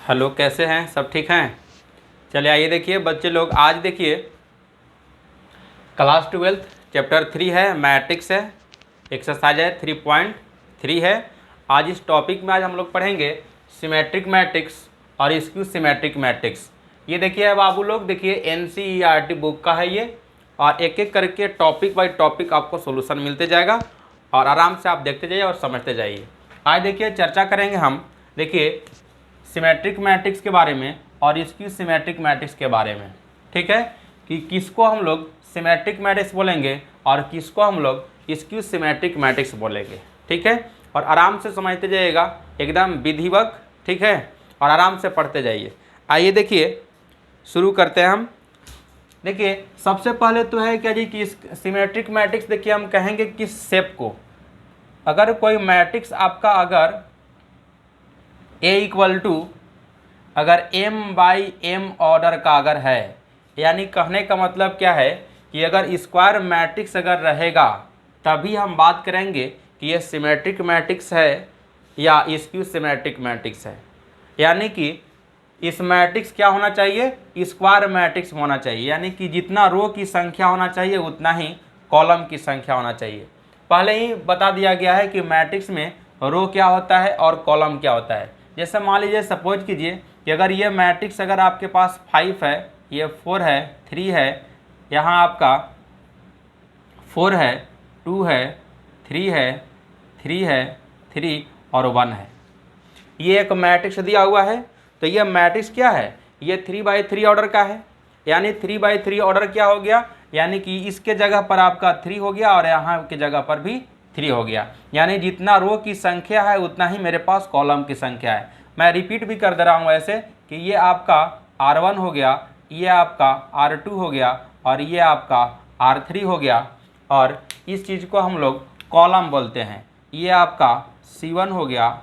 Hello, कैसे हैं? सब ठीक हैं? चलिए आइए देखिए बच्चे लोग, आज देखिए क्लास 12 चैप्टर 3 है, मैट्रिक्स है, एक्सरसाइज है 3.3 है। आज इस टॉपिक में हम लोग पढ़ेंगे सिमेट्रिक मैट्रिक्स और स्क्यू सिमेट्रिक मैट्रिक्स। ये देखिए बाबू लोग, देखिए NCERT बुक का है ये, और एक एक करके टॉपिक बाई टॉपिक आपको सोल्यूशन मिलते जाएगा और आराम से आप देखते जाइए और समझते जाइए। आज देखिए चर्चा करेंगे हम, देखिए सिमेट्रिक मैट्रिक्स के बारे में और स्क्यू सिमेट्रिक मैट्रिक्स के बारे में। ठीक है, कि किसको हम लोग सिमेट्रिक मैट्रिक्स बोलेंगे और किसको हम लोग स्क्यू सिमेट्रिक मैट्रिक्स बोलेंगे। ठीक है, और आराम से समझते जाइएगा, एकदम विधिवत। ठीक है, और आराम से पढ़ते जाइए। आइए देखिए शुरू करते हैं हम। देखिए सबसे पहले तो है क्या जी कि सिमेट्रिक मैट्रिक्स, देखिए हम कहेंगे किस शेप को। अगर कोई मैट्रिक्स आपका अगर A इक्वल टू अगर m/m ऑर्डर का अगर है, यानी कहने का मतलब क्या है कि अगर स्क्वायर मैट्रिक्स अगर रहेगा तभी हम बात करेंगे कि ये सिमेट्रिक मैट्रिक्स है या स्क्यू सिमेट्रिक मैट्रिक्स है। यानी कि इस मैट्रिक्स क्या होना चाहिए, स्क्वायर मैट्रिक्स होना चाहिए, यानी कि जितना रो की संख्या होना चाहिए उतना ही कॉलम की संख्या होना चाहिए। पहले ही बता दिया गया है कि मैट्रिक्स में रो क्या होता है और कॉलम क्या होता है। जैसे मान लीजिए, सपोज कीजिए कि अगर ये मैट्रिक्स अगर आपके पास 5 है, ये 4 है, 3 है, यहाँ आपका 4 है, 2 है, 3 है, 3 है, 3 और 1 है। ये एक मैट्रिक्स दिया हुआ है। तो ये मैट्रिक्स क्या है, ये 3/3 ऑर्डर का है। यानी 3/3 ऑर्डर क्या हो गया, यानी कि इसके जगह पर आपका 3 हो गया और यहाँ की जगह पर भी 3 हो गया। यानी जितना रो की संख्या है उतना ही मेरे पास कॉलम की संख्या है। मैं रिपीट भी कर दे रहा हूँ ऐसे कि ये आपका R1 हो गया, ये आपका R2 हो गया और ये आपका R3 हो गया। और इस चीज़ को हम लोग कॉलम बोलते हैं। ये आपका C1 हो गया,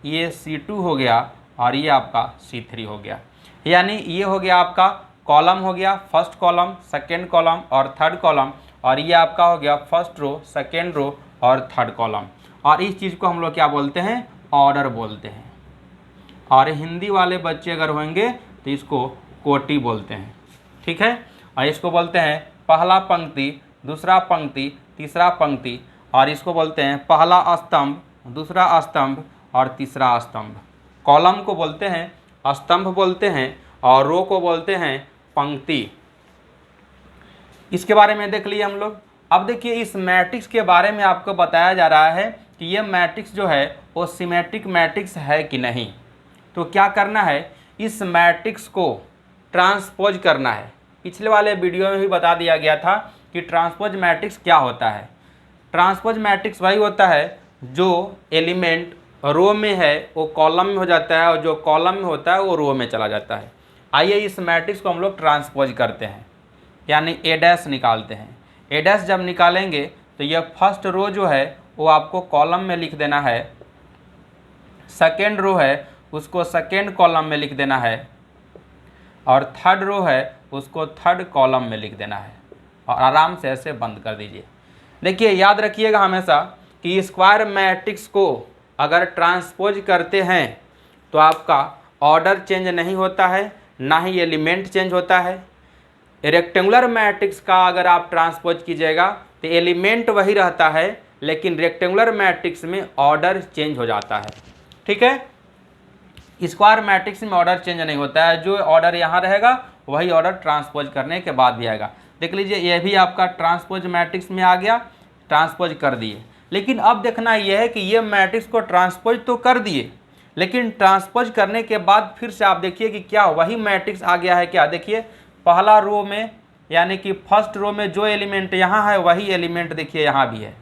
ये C2 हो गया और ये आपका C3 हो गया। यानी ये हो गया आपका कॉलम हो गया, फर्स्ट कॉलम, सेकेंड कॉलम और थर्ड कॉलम। और ये आपका हो गया फर्स्ट रो, सेकेंड रो और थर्ड कॉलम। और इस चीज़ को हम लोग क्या बोलते हैं, ऑर्डर बोलते हैं। और हिंदी वाले बच्चे अगर होंगे तो इसको कोटि बोलते हैं। ठीक है, और इसको बोलते हैं पहला पंक्ति, दूसरा पंक्ति, तीसरा पंक्ति। और इसको बोलते हैं पहला स्तंभ, दूसरा स्तंभ और तीसरा स्तंभ। कॉलम को बोलते हैं स्तंभ बोलते हैं और रो को बोलते हैं पंक्ति। इसके बारे में देख लिए हम लोग। अब देखिए इस मैट्रिक्स के बारे में आपको बताया जा रहा है कि ये मैट्रिक्स जो है वो सिमेट्रिक मैट्रिक्स है कि नहीं। तो क्या करना है, इस मैट्रिक्स को ट्रांसपोज करना है। पिछले वाले वीडियो में भी बता दिया गया था कि ट्रांसपोज मैट्रिक्स क्या होता है। ट्रांसपोज मैट्रिक्स वही होता है जो एलिमेंट रो में है वो कॉलम में हो जाता है और जो कॉलम में होता है वो रो में चला जाता है। आइए इस मैट्रिक्स को हम लोग ट्रांसपोज करते हैं, यानी A' निकालते हैं। A' जब निकालेंगे तो ये फर्स्ट रो जो है वो आपको कॉलम में लिख देना है, सेकेंड रो है उसको सेकेंड कॉलम में लिख देना है और थर्ड रो है उसको थर्ड कॉलम में लिख देना है। और आराम से ऐसे बंद कर दीजिए। देखिए याद रखिएगा हमेशा कि स्क्वायर मैट्रिक्स को अगर ट्रांसपोज करते हैं तो आपका ऑर्डर चेंज नहीं होता है, ना ही एलिमेंट चेंज होता है। रेक्टेंगुलर मैट्रिक्स का अगर आप ट्रांसपोज कीजिएगा तो एलिमेंट वही रहता है, लेकिन रेक्टेंगुलर मैट्रिक्स में ऑर्डर चेंज हो जाता है। ठीक है, स्क्वायर मैट्रिक्स में ऑर्डर चेंज नहीं होता है, जो ऑर्डर यहाँ रहेगा वही ऑर्डर ट्रांसपोज करने के बाद भी आएगा। देख लीजिए ये भी आपका ट्रांसपोज मैट्रिक्स में आ गया, ट्रांसपोज कर दिए। लेकिन अब देखना यह है कि ये मैट्रिक्स को ट्रांसपोज तो कर दिए, लेकिन ट्रांसपोज करने के बाद फिर से आप देखिए कि क्या वही मैट्रिक्स आ गया है क्या। देखिए पहला रो में, यानी कि फर्स्ट रो में जो एलिमेंट यहाँ है वही एलिमेंट देखिए यहाँ भी है।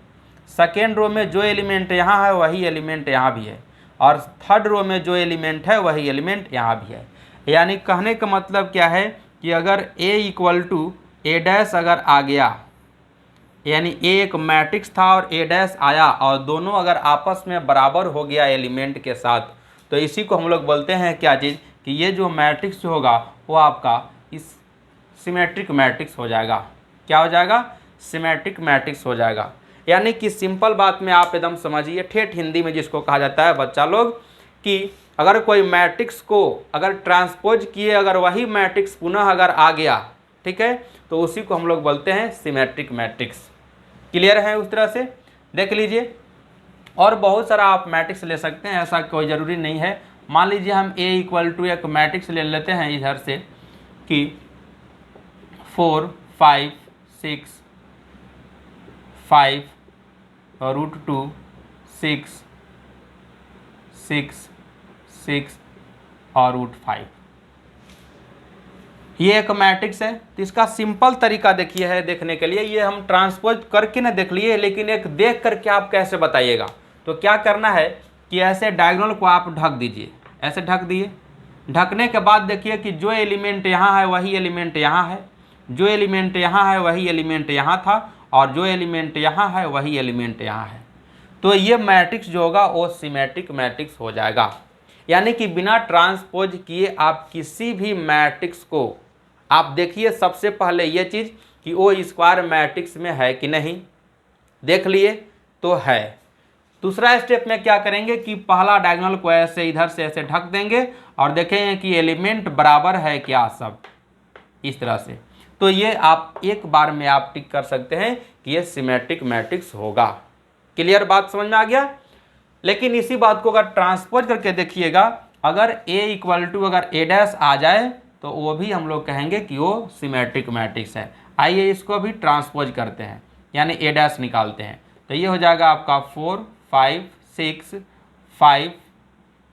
सेकेंड रो में जो एलिमेंट यहाँ है वही एलिमेंट यहाँ भी है। और थर्ड रो में जो एलिमेंट है वही एलिमेंट यहाँ भी है। यानी कहने का मतलब क्या है कि अगर A इक्वल टू A' अगर आ गया, यानी A एक मैट्रिक्स था और A' आया और दोनों अगर आपस में बराबर हो गया एलिमेंट के साथ, तो इसी को हम लोग बोलते हैं क्या चीज़, कि ये जो मैट्रिक्स होगा वो आपका इस सिमेट्रिक मैट्रिक्स हो जाएगा। क्या हो जाएगा, सिमेट्रिक मैट्रिक्स हो जाएगा। यानी कि सिंपल बात में आप एकदम समझिए, ठेठ हिंदी में जिसको कहा जाता है बच्चा लोग, कि अगर कोई मैट्रिक्स को अगर ट्रांसपोज किए, अगर वही मैट्रिक्स पुनः अगर आ गया, ठीक है, तो उसी को हम लोग बोलते हैं सिमेट्रिक मैट्रिक्स। क्लियर है? उस तरह से देख लीजिए। और बहुत सारा आप मैट्रिक्स ले सकते हैं, ऐसा कोई ज़रूरी नहीं है। मान लीजिए हम A इक्वल टू एक मैट्रिक्स ले लेते हैं इधर से कि 4 5 6 5 √2 6 6 6 और √5। ये एक मैट्रिक्स है। तो इसका सिंपल तरीका देखिए है देखने के लिए, ये हम ट्रांसपोज करके ना देख लिए, लेकिन एक देख करके आप कैसे बताइएगा। तो क्या करना है कि ऐसे डायगोनल को आप ढक दीजिए, ऐसे ढक दिए। ढकने के बाद देखिए कि जो एलिमेंट यहाँ है वही एलिमेंट यहाँ है, जो एलिमेंट यहाँ है वही एलिमेंट यहाँ था, और जो एलिमेंट यहाँ है वही एलिमेंट यहाँ है। तो ये मैट्रिक्स जो होगा वो सिमेट्रिक मैट्रिक्स हो जाएगा। यानी कि बिना ट्रांसपोज किए आप किसी भी मैट्रिक्स को आप देखिए, सबसे पहले ये चीज़ कि वो स्क्वायर मैट्रिक्स में है कि नहीं, देख लिए तो है। दूसरा स्टेप में क्या करेंगे कि पहला डायगोनल को ऐसे इधर से ऐसे ढक देंगे और देखेंगे कि एलिमेंट बराबर है क्या, सब इस तरह से। तो ये आप एक बार में आप टिक कर सकते हैं कि ये सिमेट्रिक मैट्रिक्स होगा। क्लियर? बात समझ में आ गया? लेकिन इसी बात को अगर ट्रांसपोज करके देखिएगा, अगर A इक्वल टू अगर A' आ जाए तो वो भी हम लोग कहेंगे कि वो सिमेट्रिक मैट्रिक्स है। आइए इसको भी ट्रांसपोज करते हैं, यानी A' निकालते हैं। तो ये हो जाएगा आपका 4 5 6 5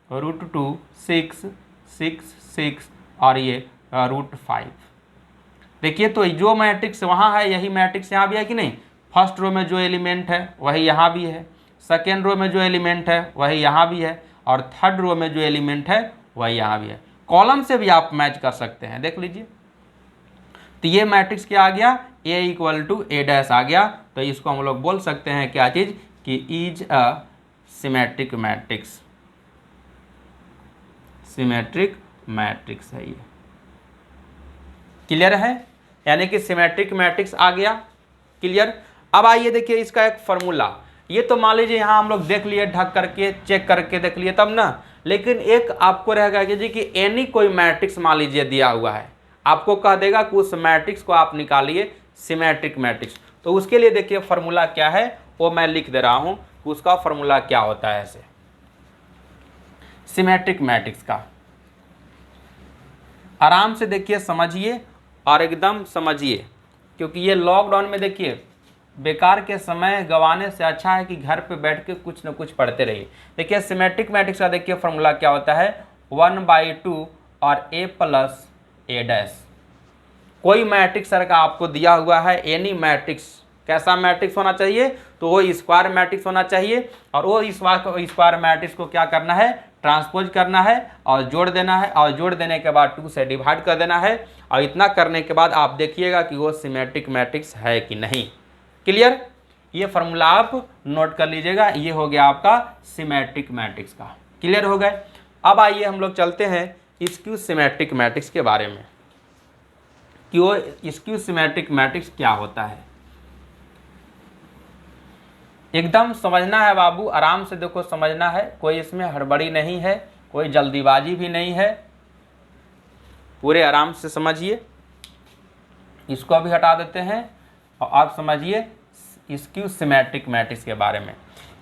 √2 6 6 6 और ये √5। देखिए तो जो मैट्रिक्स वहाँ है यही मैट्रिक्स यहाँ भी है कि नहीं। फर्स्ट रो में जो एलिमेंट है वही यहाँ भी है, सेकेंड रो में जो एलिमेंट है वही यहाँ भी है, और थर्ड रो में जो एलिमेंट है वही यहाँ भी है। कॉलम से भी आप मैच कर सकते हैं, देख लीजिए। तो ये मैट्रिक्स क्या आ गया, A इक्वल टू A' आ गया। तो इसको हम लोग बोल सकते हैं क्या चीज़ कि is a symmetric matrix. Symmetric matrix है ये। क्लियर है? यानी कि सिमेट्रिक मैट्रिक्स आ गया। क्लियर? अब आइए देखिए इसका एक फार्मूला। ये तो मान लीजिए यहाँ हम लोग देख लिए, ढक करके चेक करके देख लिए तब ना। लेकिन एक आपको रहेगा कि जी कि एनी कोई मैट्रिक्स मान लीजिए दिया हुआ है, आपको कह देगा कि उस मैट्रिक्स को आप निकालिए सिमेट्रिक मैट्रिक्स। तो उसके लिए देखिए फार्मूला क्या है वो मैं लिख दे रहा हूँ, उसका फार्मूला क्या होता है ऐसे सिमेट्रिक मैट्रिक्स का। आराम से देखिए, समझिए और एकदम समझिए, क्योंकि ये लॉकडाउन में देखिए बेकार के समय गंवाने से अच्छा है कि घर पे बैठ के कुछ न कुछ पढ़ते रहिए। देखिए सिमेट्रिक मैट्रिक्स का देखिए फार्मूला क्या होता है, 1/2 और A प्लस A'। कोई मैट्रिक्स सर का आपको दिया हुआ है, एनी मैट्रिक्स, कैसा मैट्रिक्स होना चाहिए, तो वो स्क्वायर मैट्रिक्स होना चाहिए। और वो स्क्वायर मैट्रिक्स को क्या करना है, ट्रांसपोज करना है और जोड़ देना है, और जोड़ देने के बाद 2 से डिवाइड कर देना है। और इतना करने के बाद आप देखिएगा कि वो सिमेट्रिक मैट्रिक्स है कि नहीं। क्लियर? ये फार्मूला आप नोट कर लीजिएगा, ये हो गया आपका सिमेट्रिक मैट्रिक्स का। क्लियर हो गए? अब आइए हम लोग चलते हैं स्क्यू सिमेट्रिक मैट्रिक्स के बारे में कि वो स्क्यू सिमेट्रिक मैट्रिक्स क्या होता है। एकदम समझना है बाबू, आराम से देखो, समझना है, कोई इसमें हड़बड़ी नहीं है, कोई जल्दीबाजी भी नहीं है, पूरे आराम से समझिए। इसको भी हटा देते हैं और आप समझिए स्क्यू सिमेट्रिक मैट्रिक्स के बारे में।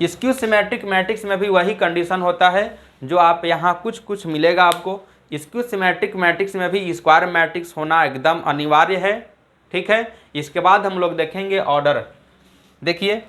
स्क्यू सिमेट्रिक मैट्रिक्स में भी वही कंडीशन होता है जो आप यहाँ कुछ मिलेगा आपको। स्क्यू सिमेट्रिक मैट्रिक्स में भी स्क्वायर मैट्रिक्स होना एकदम अनिवार्य है, ठीक है। इसके बाद हम लोग देखेंगे ऑर्डर। देखिए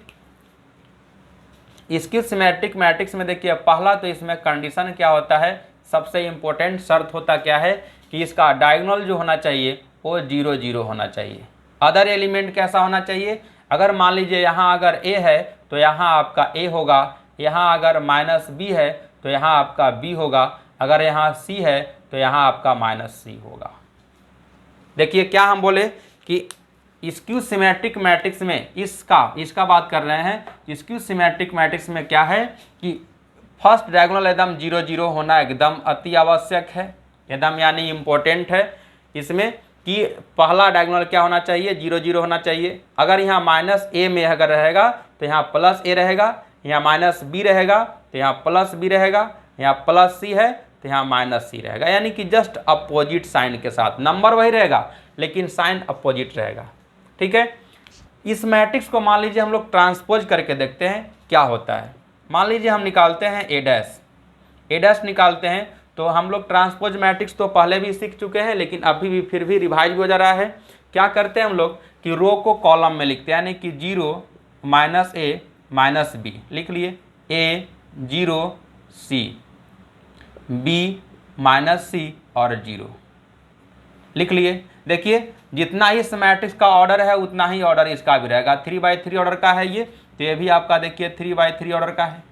स्क्यू सिमेट्रिक मैट्रिक्स में देखिए पहला तो इसमें कंडीशन क्या होता है, सबसे इम्पोर्टेंट शर्त होता क्या है कि इसका डायगोनल जो होना चाहिए वो 0 0 होना चाहिए। अदर एलिमेंट कैसा होना चाहिए, अगर मान लीजिए यहाँ अगर A है तो यहाँ आपका A होगा, यहाँ अगर -B है तो यहाँ आपका B होगा, अगर यहाँ C है तो यहाँ आपका -C होगा। देखिए क्या हम बोले कि स्क्यू सिमेट्रिक मैट्रिक्स में इसका बात कर रहे हैं। स्क्यू सिमेट्रिक मैट्रिक्स में क्या है कि फर्स्ट डायगोनल एकदम 0 0 होना एकदम अति आवश्यक है, एकदम यानी इम्पोर्टेंट है इसमें कि पहला डायगोनल क्या होना चाहिए, 0 0 होना चाहिए। अगर यहाँ -A में अगर रहेगा तो यहाँ +A रहेगा, यहाँ -B रहेगा तो यहाँ +B रहेगा, यहाँ +C है तो यहाँ -c रहेगा, यानी कि जस्ट अपोजिट साइन के साथ। नंबर वही रहेगा लेकिन साइन अपोजिट रहेगा। ठीक है, इस मैट्रिक्स को मान लीजिए हम लोग ट्रांसपोज करके देखते हैं क्या होता है। मान लीजिए हम निकालते हैं ए डैश निकालते हैं, तो हम लोग ट्रांसपोज मैट्रिक्स तो पहले भी सीख चुके हैं लेकिन अभी भी फिर भी रिवाइज हो जा रहा है। क्या करते हैं हम लोग कि रो को कॉलम में लिखते हैं, यानी कि 0 -a -b लिख लिए, a 0 c b -c और 0 लिख लिए। देखिए जितना इस मैट्रिक्स का ऑर्डर है उतना ही ऑर्डर इसका भी रहेगा। 3/3 ऑर्डर का है ये, तो ये भी आपका देखिए 3/3 ऑर्डर का है।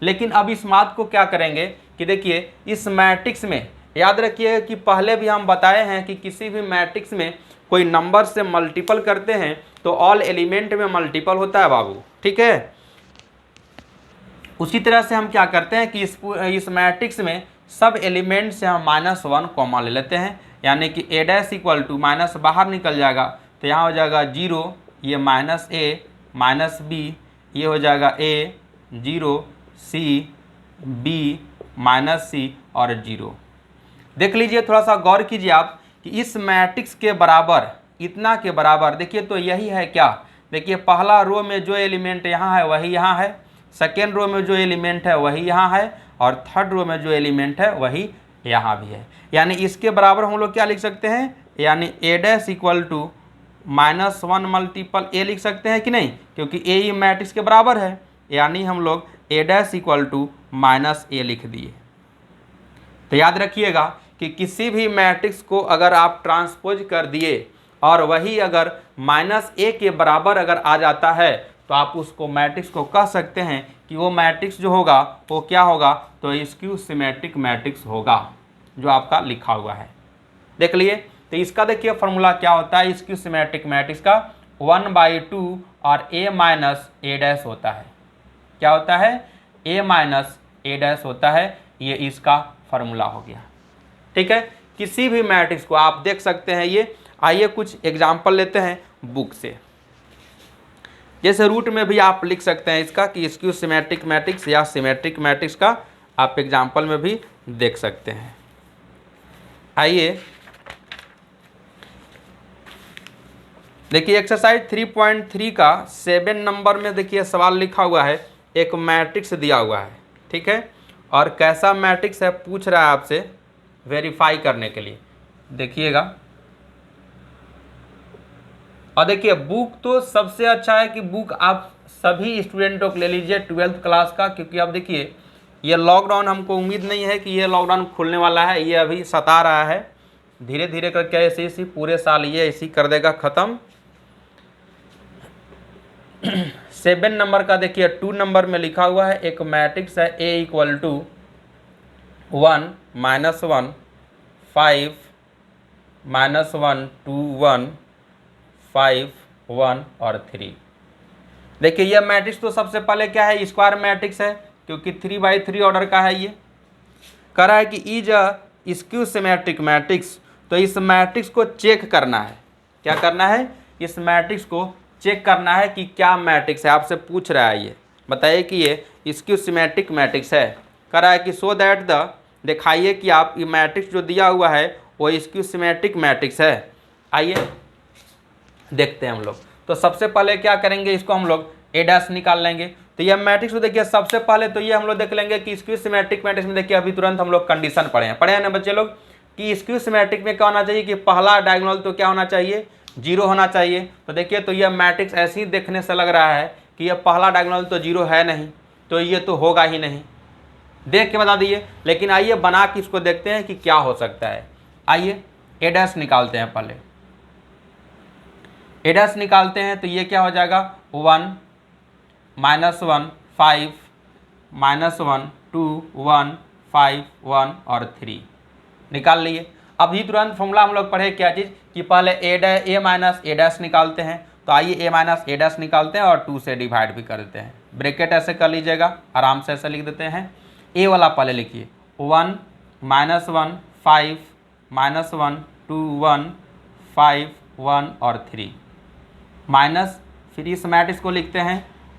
लेकिन अब इस बात को क्या करेंगे कि देखिए इस मैट्रिक्स में याद रखिए कि पहले भी हम बताए हैं कि किसी भी मैट्रिक्स में कोई नंबर से मल्टीपल करते हैं तो ऑल एलिमेंट में मल्टीपल होता है बाबू। ठीक है, उसी तरह से हम क्या करते हैं कि इस मैट्रिक्स में सब एलिमेंट से हम -1 कॉमन ले लेते हैं, यानी कि a dash equal to minus बाहर निकल जाएगा तो यहाँ हो जाएगा 0, ये -a -b, ये हो जाएगा a 0 c b -c और 0। देख लीजिए, थोड़ा सा गौर कीजिए आप कि इस मैट्रिक्स के बराबर, इतना के बराबर, देखिए तो यही है क्या। देखिए पहला रो में जो एलिमेंट यहाँ है वही यहाँ है, सेकेंड रो में जो एलिमेंट है वही यहाँ है, और थर्ड रो में जो एलिमेंट है वही यहाँ भी है। यानी इसके बराबर हम लोग क्या लिख सकते हैं, यानी a dash equal to -1 multiple a लिख सकते हैं कि नहीं, क्योंकि a ही मैट्रिक्स के बराबर है, यानी हम लोग a dash equal to -a लिख दिए। तो याद रखिएगा कि किसी भी मैट्रिक्स को अगर आप ट्रांसपोज कर दिए और वही अगर -a के बराबर अगर आ जाता है तो आप उसको मैट्रिक्स को कह सकते हैं कि वो मैट्रिक्स जो होगा वो क्या होगा, तो स्क्यू सिमेट्रिक मैट्रिक्स होगा जो आपका लिखा हुआ है। देख लिए, तो इसका देखिए फॉर्मूला क्या होता है स्क्यू सिमेट्रिक मैट्रिक्स का, 1/2 और a डैश होता है। क्या होता है, a डैश होता है, ये इसका फॉर्मूला हो गया। ठीक है, किसी भी मैट्रिक्स को आप देख सकते हैं ये। आइए कुछ एग्जाम्पल लेते हैं बुक से। जैसे रूट में भी आप लिख सकते हैं इसका कि स्क्यू सिमेट्रिक मैट्रिक्स या सिमेट्रिक मैट्रिक्स का आप एग्जाम्पल में भी देख सकते हैं। आइए देखिए एक्सरसाइज 3.3 का 7 नंबर में देखिए सवाल लिखा हुआ है, एक मैट्रिक्स दिया हुआ है। ठीक है, और कैसा मैट्रिक्स है पूछ रहा है आपसे वेरीफाई करने के लिए। देखिएगा, और देखिए बुक तो सबसे अच्छा है कि बुक आप सभी स्टूडेंटों को ले लीजिए 12th क्लास का, क्योंकि अब देखिए ये लॉकडाउन, हमको उम्मीद नहीं है कि ये लॉकडाउन खुलने वाला है, ये अभी सता रहा है, धीरे धीरे करके ऐसे इसी पूरे साल ये इसी कर देगा ख़त्म। 7 नंबर का देखिए 2 नंबर में लिखा हुआ है, एक मैट्रिक्स है a इक्वल टू 1 -1 5 -1 2 1 5 1 और 3। देखिए यह मैट्रिक्स तो सबसे पहले क्या है, स्क्वायर मैट्रिक्स है, क्योंकि 3/3 ऑर्डर का है। ये कह रहा है कि is a skew symmetric matrix, तो इस मैट्रिक्स को चेक करना है। क्या करना है, इस मैट्रिक्स को चेक करना है कि क्या मैट्रिक्स है, आपसे पूछ रहा है। ये बताइए कि ये स्क्यू सिमेट्रिक मैट्रिक्स है। कह रहा है कि सो दैट द, दिखाइए कि आप ये मैट्रिक्स जो दिया हुआ है वो स्क्यू सिमेट्रिक मैट्रिक्स है। आइए देखते हैं हम लोग। तो सबसे पहले क्या करेंगे, इसको हम लोग a डैश निकाल लेंगे। तो यह मैट्रिक्स को देखिए सबसे पहले तो ये हम लोग देख लेंगे कि स्क्यू सिमेट्रिक मैट्रिक्स में देखिए अभी तुरंत हम लोग कंडीशन पढ़े हैं ना बच्चे लोग, कि स्क्यू सिमेट्रिक में क्या होना चाहिए कि पहला डायगोनल तो क्या होना चाहिए, 0 होना चाहिए। तो देखिए तो यह मैट्रिक्स ऐसे ही देखने से लग रहा है कि यह पहला डायगोनल तो 0 है नहीं, तो ये तो होगा ही नहीं, देख के बता दिए। लेकिन आइए बना के इसको देखते हैं कि क्या हो सकता है। आइए a डैश निकालते हैं, पहले a डैश निकालते हैं तो ये क्या हो जाएगा 1 -1 5 -1 2 1 5 1 और 3 निकाल लिए। अभी तुरंत फॉर्मूला हम लोग पढ़े क्या चीज़ कि पहले a डैश निकालते हैं। तो आइए a डैश निकालते हैं और 2 से डिवाइड भी कर देते हैं। ब्रैकेट ऐसे कर लीजिएगा, आराम से ऐसे लिख देते हैं। a वाला पहले लिखिए 1 -1 5 -1 2 1 5 1 और 3 माइनस, फिर इस मैट्रिक्स को लिखते हैं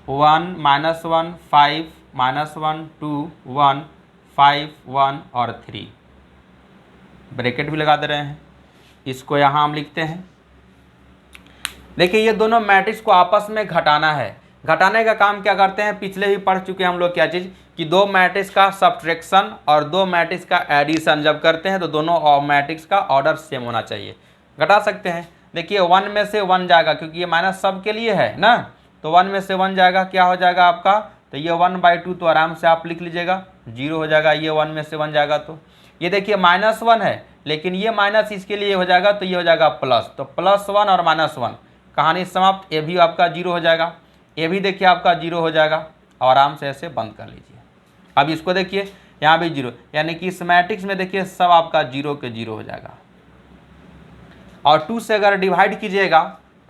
1 -1 5 -1 2 1 5 1 और 3। ब्रैकेट भी लगा दे रहे हैं, इसको यहाँ हम लिखते हैं। देखिए ये दोनों मैट्रिक्स को आपस में घटाना है। घटाने का काम क्या करते हैं, पिछले भी पढ़ चुके हैं हम लोग क्या चीज़, कि दो मैट्रिक्स का सब्ट्रैक्शन और दो मैट्रिक्स का एडिशन जब करते हैं तो दोनों मैट्रिक्स का ऑर्डर सेम होना चाहिए। घटा सकते हैं, देखिए 1 में से 1 जाएगा, क्योंकि ये माइनस सब के लिए है ना, तो 1 में से 1 जाएगा, क्या हो जाएगा आपका, तो ये 1/2 तो आराम से आप लिख लीजिएगा, 0 हो जाएगा। ये 1 में से 1 जाएगा तो ये देखिए -1 है, लेकिन ये माइनस इसके लिए हो जाएगा, तो ये हो जाएगा प्लस, तो +1 और -1 कहानी समाप्त। ये भी आपका 0 हो जाएगा, ये भी देखिए आपका 0 हो जाएगा, और आराम से ऐसे बंद कर लीजिए। अब इसको देखिए यहाँ भी 0, यानी कि इस मैट्रिक्स में देखिए सब आपका 0 के 0 हो जाएगा। और 2 से अगर डिवाइड कीजिएगा,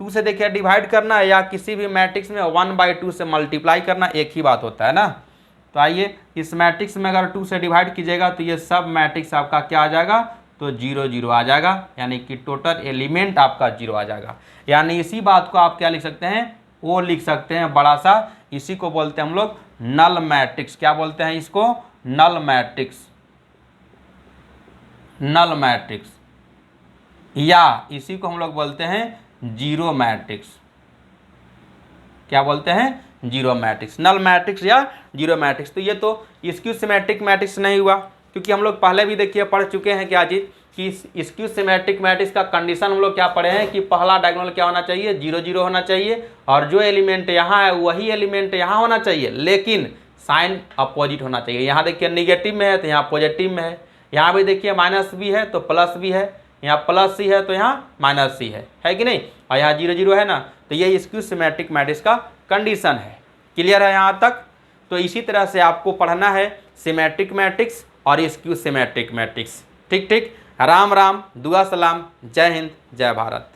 2 से देखिए डिवाइड करना है या किसी भी मैट्रिक्स में 1/2 से मल्टीप्लाई करना एक ही बात होता है ना। तो आइए इस मैट्रिक्स में अगर 2 से डिवाइड कीजिएगा तो ये सब मैट्रिक्स आपका क्या आ जाएगा, तो 0 0 आ जाएगा, यानी कि टोटल एलिमेंट आपका 0 आ जाएगा। यानी इसी बात को आप क्या लिख सकते हैं, वो लिख सकते हैं बड़ा सा, इसी को बोलते हैं हम लोग नल मैट्रिक्स। क्या बोलते हैं इसको, नल मैट्रिक्स, नल मैट्रिक्स, या इसी को हम लोग बोलते हैं जीरो मैट्रिक्स। क्या बोलते हैं, जीरो मैट्रिक्स, नल मैट्रिक्स या जीरो मैट्रिक्स। तो ये तो स्क्यू सिमेट्रिक मैट्रिक्स नहीं हुआ, क्योंकि हम लोग पहले भी देखिए पढ़ चुके हैं क्या चीज़, कि स्क्यू सिमेट्रिक मैट्रिक्स का कंडीशन हम लोग क्या पढ़े हैं, कि पहला डायगोनल क्या होना चाहिए, 0 0 होना चाहिए, और जो एलिमेंट यहाँ है वही एलिमेंट यहाँ होना चाहिए, लेकिन साइन अपोजिट होना चाहिए। यहाँ देखिए निगेटिव में है तो यहाँ पॉजिटिव में है, यहाँ भी देखिए माइनस भी है तो प्लस भी है, यहाँ प्लस सी है तो यहाँ माइनस सी है कि नहीं, और यहाँ 0 0 है ना, तो ये स्क्यू सिमेट्रिक मैट्रिक्स का कंडीशन है। क्लियर है यहाँ तक। तो इसी तरह से आपको पढ़ना है सिमेट्रिक मैट्रिक्स और स्क्यू सिमेट्रिक मैट्रिक्स। ठीक ठीक, राम राम, दुआ सलाम, जय हिंद, जय भारत।